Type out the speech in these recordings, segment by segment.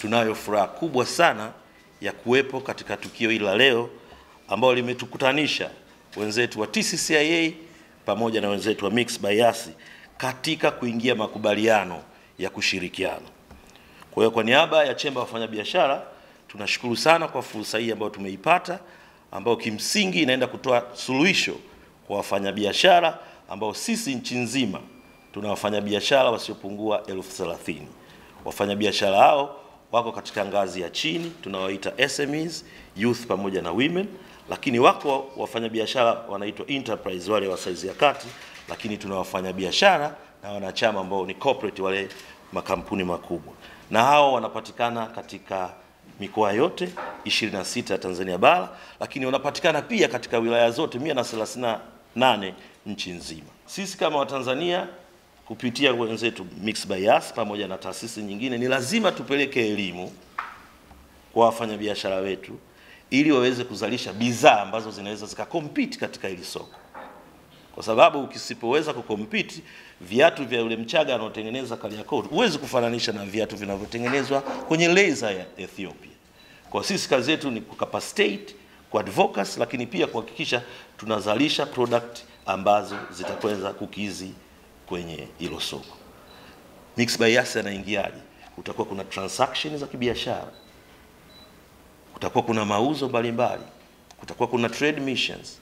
tunayo furaha kubwa sana ya kuwepo katika tukio hili la leo ambao limetukutanisha wenzetu wa TCCIA pamoja na wenzetu wa Mixx by Yas katika kuingia makubaliano ya kushirikiana. Kwa hiyo kwa niaba ya chemba wafanyabiashara tunashukuru sana kwa fursa hii ambayo tumeipata, ambao kimsingi inaenda kutoa suluhisho kwa wafanyabiashara ambao sisi nchi nzima tuna wafanyabiashara wasiopungua 30,000. Wafanyabiashara hao wako katika ngazi ya chini, tunawaita SMEs, youth pamoja na women, lakini wako wafanyabiashara wanaitwa enterprise, wale wa size ya kati, lakini tuna wafanyabiashara na wanachama ambao ni corporate, wale makampuni makubwa. Na hao wanapatikana katika mikoa yote 26 ya Tanzania bara, lakini wanapatikana pia katika wilaya zote 138 nchi nzima. Sisi kama Watanzania kupitia wenzetu Mixx by Yas pamoja na taasisi nyingine ni lazima tupeleke elimu kwa wafanyabiashara wetu ili waweze kuzalisha bidhaa ambazo zinaweza zikakompete katika hili soko. Kwa sababu ukisipoweza kukompete, viatu vya yule Mchaga anaotengeneza Kariakoo huwezi kufananisha na viatu vinavyotengenezwa kwenye laser ya Ethiopia. Kwa sisi kazi yetu ni kucapacitate, kuadvocate, lakini pia kuhakikisha tunazalisha product ambazo zitakwenda kukizi kwenye hilo soko. Mixx by Yas anaingiaje? Kutakuwa kuna transactions za kibiashara, kutakuwa kuna mauzo mbalimbali, kutakuwa kuna trade missions,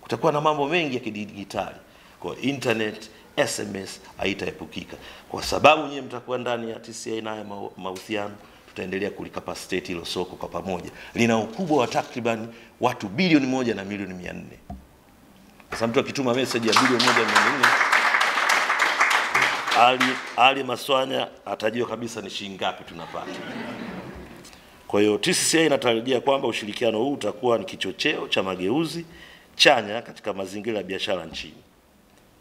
kutakuwa na mambo mengi ya kidijitali. Kwa internet, SMS haitaepukika. Kwa sababu nyinyi mtakuwa ndani ya TCCIA na mahusiano, tutaendelea kulikapacitate hilo soko kwa pamoja. Lina ukubwa wa takriban watu bilioni 1 na milioni 400. Sasa mtu akituma message ya bilioni 1 na milioni 400, Ali Maswanya atajua kabisa ni shilingi ngapi tunapata. Kwa hiyo TCCIA inatarajia kwamba ushirikiano huu utakuwa ni kichocheo cha mageuzi chanya katika mazingira ya biashara nchini,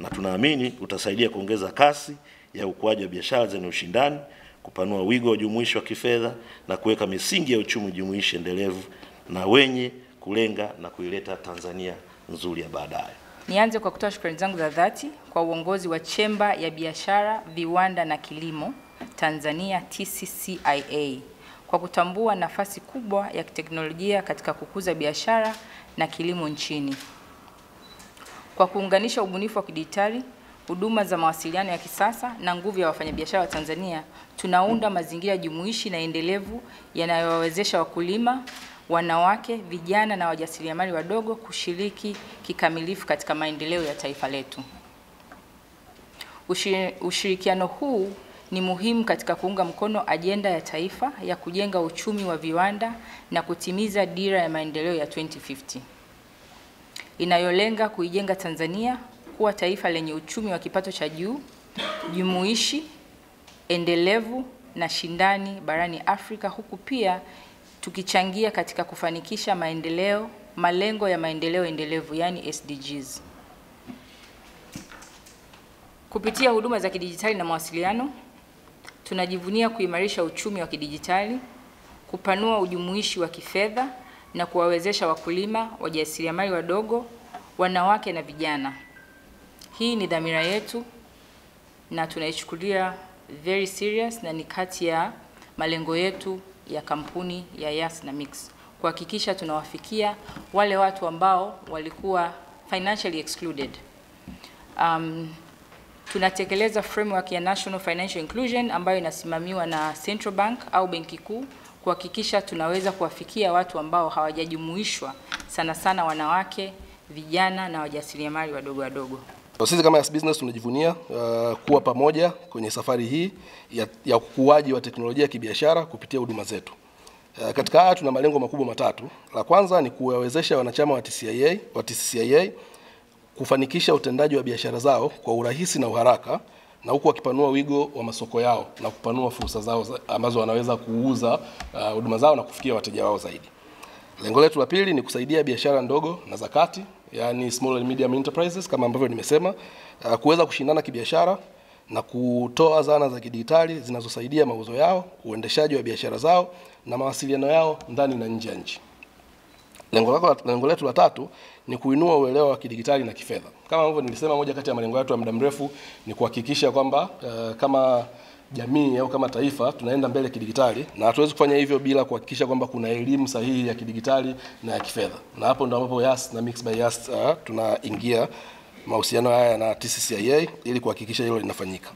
na tunaamini utasaidia kuongeza kasi ya ukuaji wa biashara zenye ushindani, kupanua wigo wa jumuishi wa kifedha na kuweka misingi ya uchumi jumuishi endelevu na wenye kulenga na kuileta Tanzania nzuri ya baadaye. Nianze kwa kutoa shukrani zangu za dhati kwa uongozi wa Chemba ya Biashara, Viwanda na Kilimo Tanzania TCCIA kwa kutambua nafasi kubwa ya kiteknolojia katika kukuza biashara na kilimo nchini. Kwa kuunganisha ubunifu wa kidijitali, huduma za mawasiliano ya kisasa na nguvu ya wafanyabiashara wa Tanzania, tunaunda mazingira jumuishi na endelevu yanayowawezesha wakulima, wanawake, vijana na wajasiriamali wadogo kushiriki kikamilifu katika maendeleo ya taifa letu. Ushirikiano huu ni muhimu katika kuunga mkono ajenda ya taifa ya kujenga uchumi wa viwanda na kutimiza dira ya maendeleo ya 2050 inayolenga kuijenga Tanzania kuwa taifa lenye uchumi wa kipato cha juu, jumuishi, endelevu na shindani barani Afrika, huku pia tukichangia katika kufanikisha malengo ya maendeleo endelevu, yani SDGs. Kupitia huduma za kidijitali na mawasiliano, tunajivunia kuimarisha uchumi wa kidijitali, kupanua ujumuishi wa kifedha na kuwawezesha wakulima, wajasiriamali wadogo, wanawake na vijana. Hii ni dhamira yetu na tunaichukulia very serious, na ni kati ya malengo yetu ya kampuni ya Yas na Mixx kuhakikisha tunawafikia wale watu ambao walikuwa financially excluded. Tunatekeleza framework ya National Financial Inclusion ambayo inasimamiwa na Central Bank au Benki Kuu kuhakikisha tunaweza kuwafikia watu ambao hawajajumuishwa, sana sana wanawake, vijana na wajasiriamali wadogo wadogo. Sisi kama Yas Business tunajivunia kuwa pamoja kwenye safari hii ya ukuaji wa teknolojia ya kibiashara kupitia huduma zetu. Katika haya tuna malengo makubwa matatu. La kwanza ni kuwawezesha wanachama wa TCCIA kufanikisha utendaji wa biashara zao kwa urahisi na uharaka, na huku wakipanua wigo wa masoko yao na kupanua fursa zao ambazo wanaweza kuuza huduma zao na kufikia wateja wao zaidi. Lengo letu la pili ni kusaidia biashara ndogo na za kati, yani small and medium enterprises kama ambavyo nimesema, kuweza kushindana kibiashara na kutoa zana za kidijitali zinazosaidia mauzo yao, uendeshaji wa biashara zao na mawasiliano yao ndani na nje ya nchi. Lengo letu la tatu ni kuinua uelewa wa kidijitali na kifedha. Kama ambavyo nilisema, moja kati ya malengo yetu ya muda mrefu ni kuhakikisha kwamba kama jamii au kama taifa tunaenda mbele kidigitali, na hatuwezi kufanya hivyo bila kuhakikisha kwamba kuna elimu sahihi ya kidigitali na ya kifedha. Na hapo ndio ambapo Yas na Mixx by Yas tunaingia mahusiano haya na TCCIA ili kuhakikisha hilo linafanyika.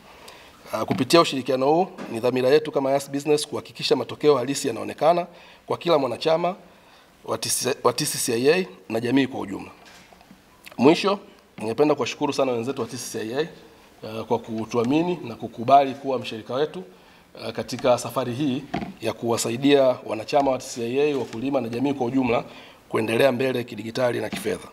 Kupitia ushirikiano huu ni dhamira yetu kama Yas Business kuhakikisha matokeo halisi yanaonekana kwa kila mwanachama wa TCCIA na jamii kwa ujumla. Mwisho, ningependa kuwashukuru sana wenzetu wa TCCIA kwa kutuamini na kukubali kuwa mshirika wetu katika safari hii ya kuwasaidia wanachama wa TCCIA, wakulima na jamii kwa ujumla kuendelea mbele kidigitali na kifedha.